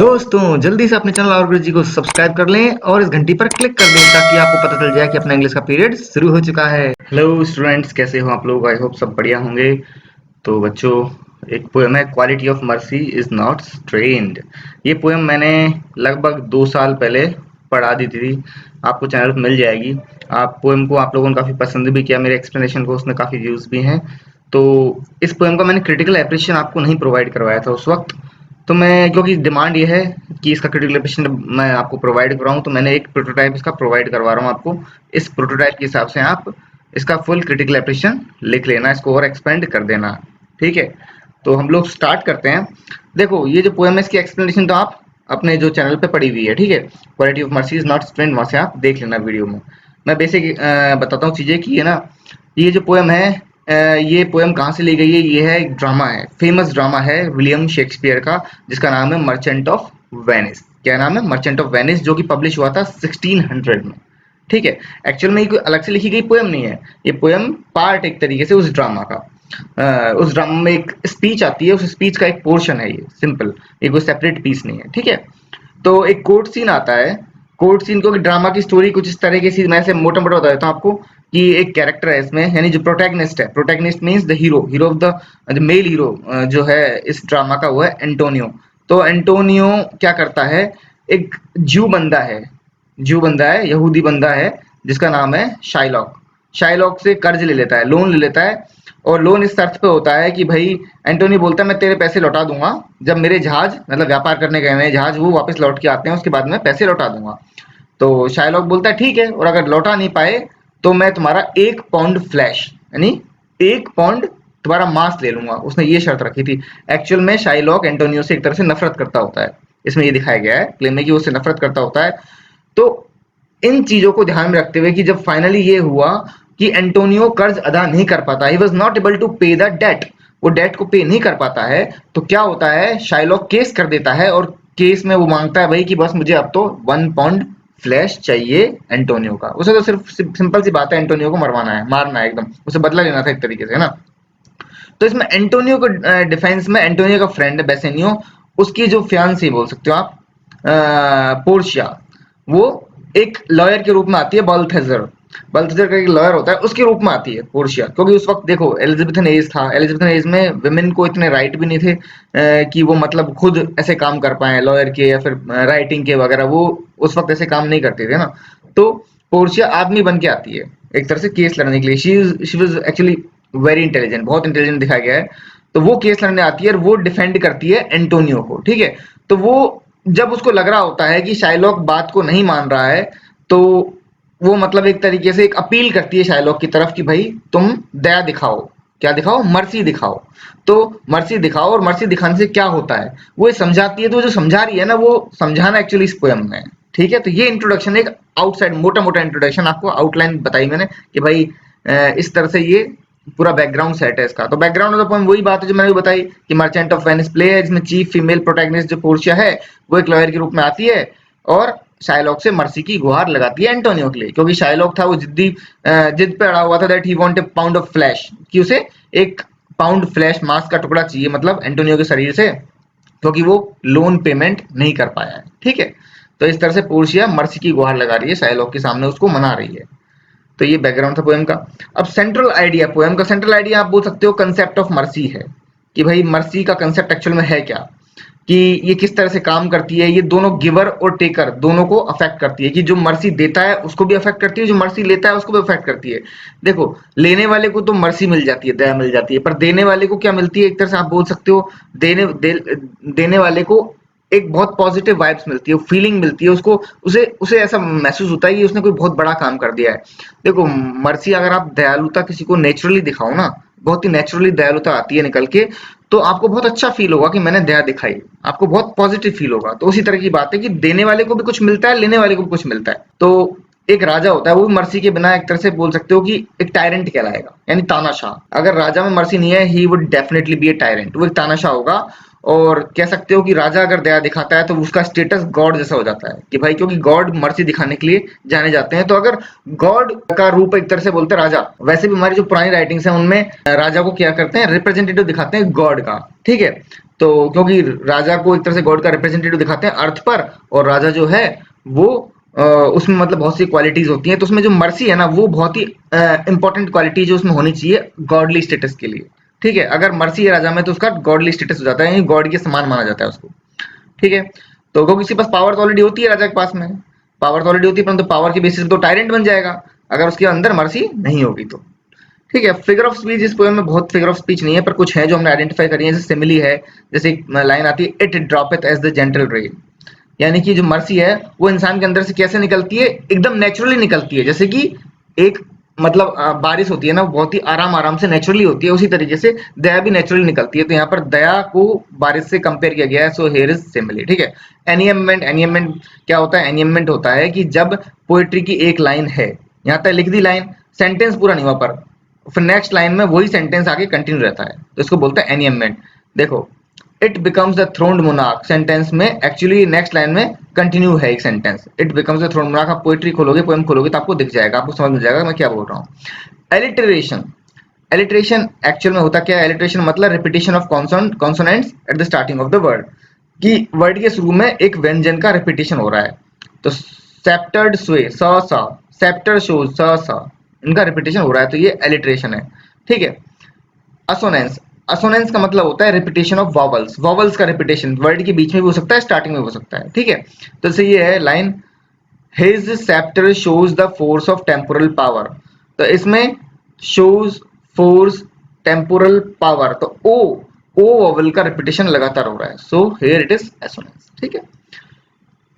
दोस्तों जल्दी से अपने चैनल और गुरु जी को सब्सक्राइब कर लें और इस घंटी पर क्लिक कर दें ताकि आपको पता चल जाए कि अपना इंग्लिश का पीरियड शुरू हो चुका है। हेलो स्टूडेंट्स, कैसे हो आप लोग? आई होप सब बढ़िया होंगे। तो बच्चों, एक पोएम है quality of mercy is not strained. ये पोएम मैंने लगभग 2 साल पहले पढ़ा दी थी। आपको चैनल पर मिल जाएगी। आप पोएम को आप लोगों ने काफ़ी पसंद भी किया, मेरे एक्सप्लेनेशन को उसने काफ़ी व्यूज़ भी हैं। तो इस पोएम का मैंने क्रिटिकल एप्रिशिएशन आपको नहीं प्रोवाइड करवाया था उस वक्त। तो मैं, क्योंकि डिमांड ये है कि इसका क्रिटिकल एप्रिशिएशन मैं आपको प्रोवाइड कराऊँ, तो मैंने एक प्रोटोटाइप इसका प्रोवाइड करवा रहा हूँ आपको। इस प्रोटोटाइप के हिसाब से आप इसका फुल क्रिटिकल एप्रिशिएशन लिख लेना, इसको और एक्सपेंड कर देना। ठीक है, तो हम लोग स्टार्ट करते हैं। देखो, ये जो पोएम है इसकी एक्सप्लेनेशन तो आप अपने जो चैनल पे पड़ी हुई है। ठीक है, quality of mercy is not strained, वहां से आप देख लेना वीडियो में। मैं बेसिक बताता हूँ चीजें कि, है ना, ये जो पोएम है, ये पोएम कहाँ से ली गई है? ये है एक ड्रामा है, फेमस ड्रामा है विलियम शेक्सपियर का, जिसका नाम है मर्चेंट ऑफ वेनिस। क्या नाम है? मर्चेंट ऑफ वेनिस, जो कि पब्लिश हुआ था 1600 में। ठीक है, एक्चुअल में ये कोई अलग से लिखी गई पोएम नहीं है, ये पोएम पार्ट एक तरीके से उस ड्रामा का। उस ड्रामा में एक स्पीच आती है, उस स्पीच का एक पोर्शन है ये, सिंपल। ये कोई सेपरेट पीस नहीं है। ठीक है, तो एक कोर्ट सीन आता है। कोर्ट सीन को, ड्रामा की स्टोरी कुछ इस तरीके से, मैं ऐसे मोटा मोटा बता देता हूँ आपको कि एक कैरेक्टर है इसमें, यानी जो प्रोटैगनिस्ट है, protagonist means the hero, hero of the male hero जो है इस ड्रामा का, वो है एंटोनियो। तो एंटोनियो क्या करता है? एक ज्यू बंदा है, ज्यू बंदा है, यहूदी बंदा है, जिसका नाम है शाइलॉक। शाइलॉक से कर्ज ले लेता है, लोन ले लेता है। और लोन इस शर्त पे होता है कि भाई, एंटोनी बोलता है मैं तेरे पैसे लौटा दूंगा जब मेरे जहाज, मतलब व्यापार करने गए हैं जहाज, वो वापस लौट के आते हैं, उसके बाद मैं पैसे लौटा दूंगा। तो शाइलॉक बोलता है ठीक है, और अगर लौटा नहीं पाए तो मैं तुम्हारा 1 पाउंड फ्लैश, यानी 1 पाउंड तुम्हारा मांस ले लूंगा। उसने ये शर्त रखी थी। एक्चुअल में शाइलॉक एंटोनियो से एक तरह से नफरत करता होता है, इसमें ये दिखाया गया है प्ले में कि वो उससे नफरत करता होता है। तो इन चीजों को ध्यान में रखते हुए कि जब फाइनली ये हुआ कि एंटोनियो कर्ज अदा नहीं कर पाता, he was not able to pay the debt, वो डेट को पे नहीं कर पाता है, तो क्या होता है, शाइलॉक केस कर देता है। और केस में वो मांगता है भाई कि बस मुझे अब तो 1 पाउंड फ्लैश चाहिए एंटोनियो का। उसे तो सिर्फ सिंपल सी बात है, एंटोनियो को मरवाना है, मारना है एकदम, उसे बदला लेना था एक तरीके से, है ना। तो इसमें एंटोनियो को डिफेंस में एंटोनियो का फ्रेंड है बेसेनियो, उसकी जो फियांसी बोल सकते हो आप, पोर्शिया, वो एक लॉयर के रूप में आती है। बल्थेजर, बल्थेजर का एक लॉयर होता है, उसके रूप में आती है पोर्शिया। क्योंकि उस वक्त देखो एलिजाबेथन एज था, एलिजाबेथन एज में विमेन को इतने राइट भी नहीं थे कि वो मतलब खुद ऐसे काम कर पाए लॉयर के या फिर राइटिंग के वगैरह, वो उस वक्त ऐसे काम नहीं करते थे ना। तो पोर्शिया आदमी बन के आती है एक तरह से केस लड़ने के लिए। She was actually very intelligent, बहुत इंटेलिजेंट दिखाया गया है। तो वो केस लड़ने आती है और वो डिफेंड करती है एंटोनियो को। ठीक है, तो वो, जब उसको लग रहा होता है कि शाइलॉक बात को नहीं मान रहा है, तो वो मतलब एक तरीके से एक अपील करती है शाइलॉक की तरफ कि भाई तुम दया दिखाओ। क्या दिखाओ? मर्सी दिखाओ। तो मर्सी दिखाओ, और मर्सी दिखाने से क्या होता है वो ये समझाती है। तो जो समझा रही है ना, वो समझाना एक्चुअली इस पोएम में है। ठीक है, तो ये इंट्रोडक्शन, एक आउटसाइड मोटा मोटा इंट्रोडक्शन आपको आउटलाइन बताई मैंने कि भाई इस तरह से ये पूरा बैकग्राउंड सेट है इसका। तो बैकग्राउंड ऑफ द पोएम वही बात है जो मैंने बताई कि मर्चेंट ऑफ वेनिस प्ले है, जिसमें चीफ फीमेल प्रोटैगनिस्ट जो पोर्शिया है, वो एक लॉयर के रूप में आती है और शाइलॉक से मर्सी की गुहार लगाती है एंटोनियो के लिए। क्योंकि शाइलॉक था वो जिद्दी, जिद पे अड़ा हुआ था that he want a pound of flash, कि उसे 1 पाउंड फ्लैश मांस का टुकड़ा चाहिए, मतलब एंटोनियो के शरीर से, क्योंकि वो लोन पेमेंट नहीं कर पाया है। ठीक है, तो इस तरह से पोर्शिया मर्सी की गुहार लगा रही है शाइलॉक के सामने, उसको मना रही है। तो ये बैकग्राउंड था पोएम का। अब सेंट्रल आइडिया, पोएम का सेंट्रल आइडिया आप बोल सकते हो कंसेप्ट ऑफ मर्सी है, कि भाई मर्सी का कंसेप्ट एक्चुअल में है क्या, कि ये किस तरह से काम करती है। ये दोनों गिवर और टेकर दोनों को अफेक्ट करती है, कि जो मर्सी देता है उसको भी अफेक्ट करती है, जो मर्सी लेता है उसको भी अफेक्ट करती है। देखो, लेने वाले को तो मर्सी मिल जाती है, दया मिल जाती है, पर देने वाले को क्या मिलती है? एक तरह से आप बोल सकते हो देने वाले को एक बहुत पॉजिटिव वाइब्स मिलती है, फीलिंग मिलती है उसको, उसे उसे ऐसा महसूस होता है कि उसने कोई बहुत बड़ा काम कर दिया है। देखो, मर्सी, अगर आप दयालुता किसी को नेचुरली दिखाओ ना, बहुत ही नेचुरली दयालुता आती है निकल के, तो आपको बहुत अच्छा फील होगा कि मैंने दया दिखाई, आपको बहुत पॉजिटिव फील होगा। तो उसी तरह की बात है कि देने वाले को भी कुछ मिलता है, लेने वाले को भी कुछ मिलता है। तो एक राजा होता है, वो भी मर्सी के बिना एक तरह से बोल सकते हो कि एक टायरेंट कहलाएगा, यानी तानाशाह। अगर राजा में मर्सी नहीं है, he would definitely be A tyrant, वो एक तानाशाह होगा। और कह सकते हो कि राजा अगर दया दिखाता है तो उसका स्टेटस गॉड जैसा हो जाता है, कि भाई क्योंकि गॉड मर्सी दिखाने के लिए जाने जाते हैं। तो अगर गॉड का रूप एक तरह से बोलते हैं राजा, वैसे भी हमारी जो पुरानी राइटिंग्स हैं उनमें राजा को क्या करते हैं, रिप्रेजेंटेटिव दिखाते हैं गॉड का। ठीक है, तो क्योंकि राजा को एक तरह से गॉड का रिप्रेजेंटेटिव दिखाते हैं अर्थ पर, और राजा जो है वो उसमें मतलब बहुत सी क्वालिटीज होती हैं, तो उसमें जो मर्सी है ना वो बहुत ही इंपॉर्टेंट क्वालिटी जो उसमें होनी चाहिए गॉडली स्टेटस के लिए। ठीक है, अगर मर्सी है राजा में तो उसका गॉडली स्टेटस हो जाता है, गॉड के समान माना जाता है उसको। ठीक है, तो क्योंकि किसी पास पावर तो ऑलरेडी होती है, राजा के पास में पावर तो ऑलरेडी होती है, परंतु पावर के बेसिस पे तो टायरेंट बन जाएगा अगर उसके अंदर मर्सी नहीं होगी तो। ठीक है, फिगर ऑफ स्पीच इस पोएम में बहुत फिगर ऑफ स्पीच नहीं है, पर कुछ है जो हमने आइडेंटिफाई करी है, जैसे सिमिली है, जैसे एक लाइन आती है, it droppeth as the gentle rain, यानी कि जो मर्सी है वो इंसान के अंदर से कैसे निकलती है, एकदम नेचुरली निकलती है, जैसे कि एक मतलब बारिश होती है ना, वो बहुत ही आराम आराम से नेचुरली होती है, उसी तरीके से दया भी नेचुरली निकलती है। तो यहाँ पर दया को बारिश से कंपेयर किया गया है, सो हियर इज सिमिली। ठीक है, एनियममेंट, एनियममेंट क्या होता है? एनियममेंट होता है कि जब पोएट्री की एक लाइन है, यहाँ तक लिख दी लाइन, सेंटेंस पूरा नहीं हुआ, पर फिर नेक्स्ट लाइन में वही सेंटेंस आगे कंटिन्यू रहता है, तो इसको बोलते हैं एनियममेंट। देखो, it becomes the throned monarch, sentence में एक्चुअली नेक्स्ट लाइन में कंटिन्यू है एक sentence, it becomes the throned monarch. आप पोएट्री खोलोगे, पोएम खोलोगे तो आपको दिख जाएगा, आपको समझ में जाएगा मैं क्या बोल रहा हूँ। एलिटरेशन, एलिटरेशन एक्चुअल में होता क्या है? एलिटरेशन मतलब repetition of consonants at the starting of the word, कि वर्ड के शुरू में एक व्यंजन का रिपीटिशन हो रहा है। तो सेप्टर्ड स्वे, सा, सेप्टर शोज, सा, इनका रिपीटिशन हो रहा है, तो ये एलिटरेशन है। ठीक है, असोनेंस, असोनेंस का मतलब होता है रिपीटेशन ऑफ वॉवल्स, वॉवल्स का रिपीटेशन वर्ड के बीच में भी हो सकता है, स्टार्टिंग में भी हो सकता है। ठीक है, तो जैसे ये है line, his sceptre shows the force of temporal power, तो इसमें शोज फोर्स टेम्पोरल पावर, तो ओ वॉवल का रिपीटेशन लगातार हो रहा है, so here it is assonance. ठीक है,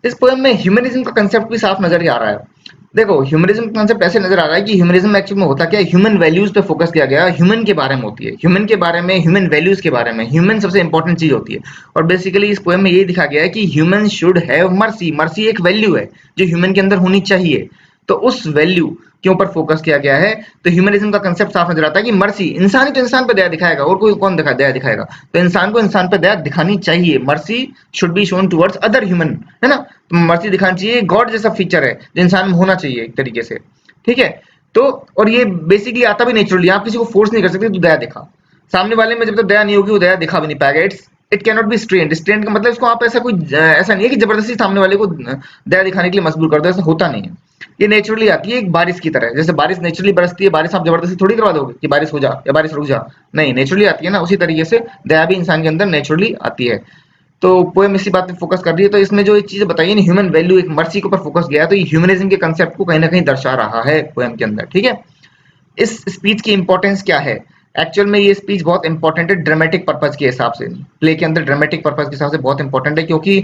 इस पोएम में ह्यूमनिज्म का कंसेप्ट भी साफ नजर ही आ रहा है। देखो, ह्यूमनिज्म का कंसेप्ट ऐसे नजर आ रहा है कि ह्यूमनिज्म एक्चुअली में होता क्या है, ह्यूमन वैल्यूज पे फोकस किया गया है, ह्यूमन के बारे में होती है, ह्यूमन के बारे में, ह्यूमन वैल्यूज के बारे में, ह्यूमन सबसे इंपॉर्टेंट चीज होती है। और बेसिकली इस पोएम में यही दिखा गया है कि human should have mercy, mercy एक वैल्यू है जो ह्यूमन के अंदर होनी चाहिए, तो उस वैल्यू के ऊपर फोकस किया गया है। तो ह्यूमनिज्म का कंसेप्ट साफ नजर आता है कि मर्सी, इंसान ही तो इंसान पे दया दिखाएगा, और कोई कौन दया दिखाएगा? तो इंसान को इंसान पे दया दिखानी चाहिए, mercy should be shown towards other human, है ना? तो मर्सी दिखानी चाहिए, गॉड जैसा फीचर है जो इंसान में होना चाहिए एक तरीके से। ठीक है, तो और ये बेसिकली आता भी नेचुरली, आप किसी को फोर्स नहीं कर सकते तो दया दिखा, सामने वाले में जब तक दया नहीं होगी वो दया दिखा भी नहीं पाएगा। It can not be stranded, stranded का मतलब इसको आप ऐसा कोई ऐसा नहीं है कि जबरदस्ती सामने वाले को दया दिखाने के लिए मजबूर कर दो, ऐसा होता नहीं है। ये नेचुरली आती है, एक बारिश की तरह, जैसे बारिश नेचुरली बरसती है, बारिश आप जबरदस्ती थोड़ी करवा दोगे कि बारिश हो जा या बारिश रुक जा, नहीं, नेचुरली आती है ना, उसी तरीके से दया भी इंसान के अंदर नेचुरली आती है। तो पोएम इसी बात पे फोकस कर रही है, तो इसमें जो एक चीज बताई ना, ह्यूमन वैल्यू, एक मर्सी के ऊपर फोकस गया है, तो ये ह्यूमनिज्म के कंसेप्ट को कहीं ना कहीं दर्शा रहा है पोएम के अंदर। ठीक है, इस स्पीच की इंपॉर्टेंस क्या है? एक्चुअल में ये स्पीच बहुत इंपॉर्टेंट है ड्रामेटिक पर्पज के हिसाब से, प्ले के अंदर ड्रामेटिक पर्पज के हिसाब से बहुत इंपॉर्टेंट है, क्योंकि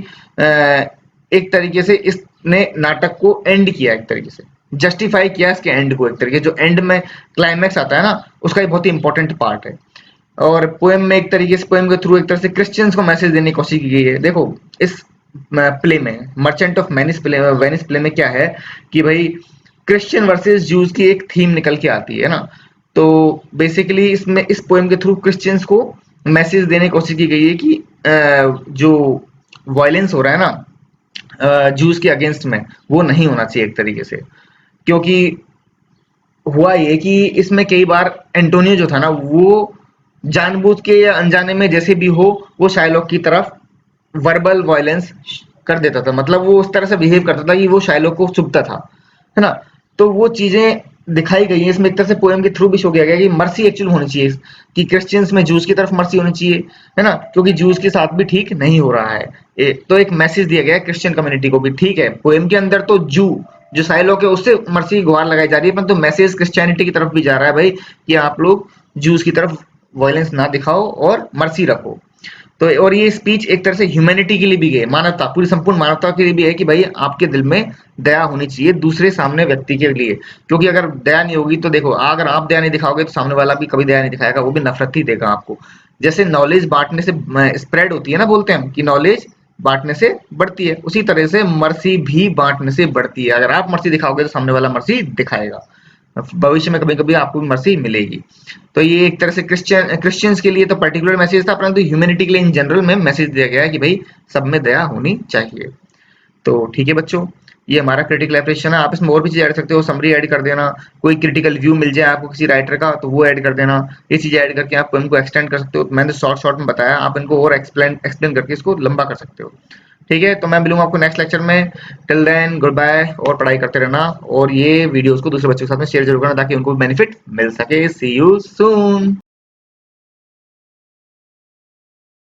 एक तरीके से इसने नाटक को एंड किया, एक तरीके से जस्टिफाई किया इसके एंड को, एक तरीके जो एंड में क्लाइमैक्स आता है ना, उसका एक बहुत ही इंपॉर्टेंट पार्ट है। और पोएम में एक तरीके से, पोएम के थ्रू एक तरह से क्रिश्चियंस को मैसेज देने की कोशिश की गई है। देखो, इस प्ले में, मर्चेंट ऑफ वेनिस प्ले में क्या है कि भाई क्रिश्चियन वर्सेस जूस की एक थीम निकल के आती है ना, तो बेसिकली इसमें इस पोएम के थ्रू क्रिश्चियंस को मैसेज देने की कोशिश की गई है कि जो वायलेंस हो रहा है ना जूस के अगेंस्ट में, वो नहीं होना चाहिए एक तरीके से। क्योंकि हुआ ये कि इसमें कई बार एंटोनियो जो था ना, वो जानबूझ के या अनजाने में जैसे भी हो, वो शाइलॉक की तरफ वर्बल वायलेंस कर देता था, मतलब वो उस तरह से बिहेव करता था कि वो शाइलॉक को चुभता था, है ना? तो वो चीजें दिखाई गई हैं इसमें, एक तरह से पोएम के थ्रू भी शो किया गया कि मर्सी एक्चुअल होनी चाहिए, कि क्रिश्चियंस में जूस की तरफ मर्सी होनी चाहिए, है ना? क्योंकि जूस के साथ भी ठीक नहीं हो रहा है। तो एक मैसेज दिया गया है क्रिश्चियन कम्युनिटी को भी। ठीक है, पोएम के अंदर तो जो साइलोक है उससे मर्सी की गुहार लगाई जा रही है, परंतु मैसेज क्रिश्चियनिटी की तरफ भी जा रहा है भाई, कि आप लोग जूस की तरफ वायलेंस ना दिखाओ और मर्सी रखो। तो और ये स्पीच एक तरह से ह्यूमैनिटी के लिए भी है, मानवता, पूरी संपूर्ण मानवता के लिए भी है, कि भाई आपके दिल में दया होनी चाहिए दूसरे सामने व्यक्ति के लिए। क्योंकि अगर दया नहीं होगी तो देखो, अगर आप दया नहीं दिखाओगे तो सामने वाला भी कभी दया नहीं दिखाएगा, वो भी नफरत ही देगा आपको। जैसे नॉलेज बांटने से स्प्रेड होती है ना, बोलते हैं कि नॉलेज बांटने से बढ़ती है, उसी तरह से मर्सी भी बांटने से बढ़ती है। अगर आप मर्सी दिखाओगे तो सामने वाला मर्सी दिखाएगा, भविष्य में कभी कभी आपको भी मर्सी मिलेगी। तो ये एक तरह से क्रिश्चियंस के लिए तो पर्टिकुलर मैसेज था, परंतु ह्यूमैनिटी के लिए इन जनरल में मैसेज दिया गया है कि भाई सब में दया होनी चाहिए। तो ठीक है बच्चों, ये हमारा क्रिटिकल एप्रिसिएशन है। आप इसमें और भी चीज़ ऐड कर सकते हो, समरी ऐड कर देना, कोई क्रिटिकल व्यू मिल जाए आपको किसी राइटर का तो वो ऐड कर देना। ये चीज़ें ऐड करके आप इनको एक्सटेंड कर सकते हो। मैंने शॉर्ट में बताया, आप इनको और एक्सप्लेन करके इसको लंबा कर सकते हो। ठीक है, तो मैं मिलूंगा आपको नेक्स्ट लेक्चर में। टिल देन गुड बाय, और पढ़ाई करते रहना, और ये वीडियोस को दूसरे बच्चों के साथ में शेयर जरूर करना ताकि उनको बेनिफिट मिल सके। सी यू सून।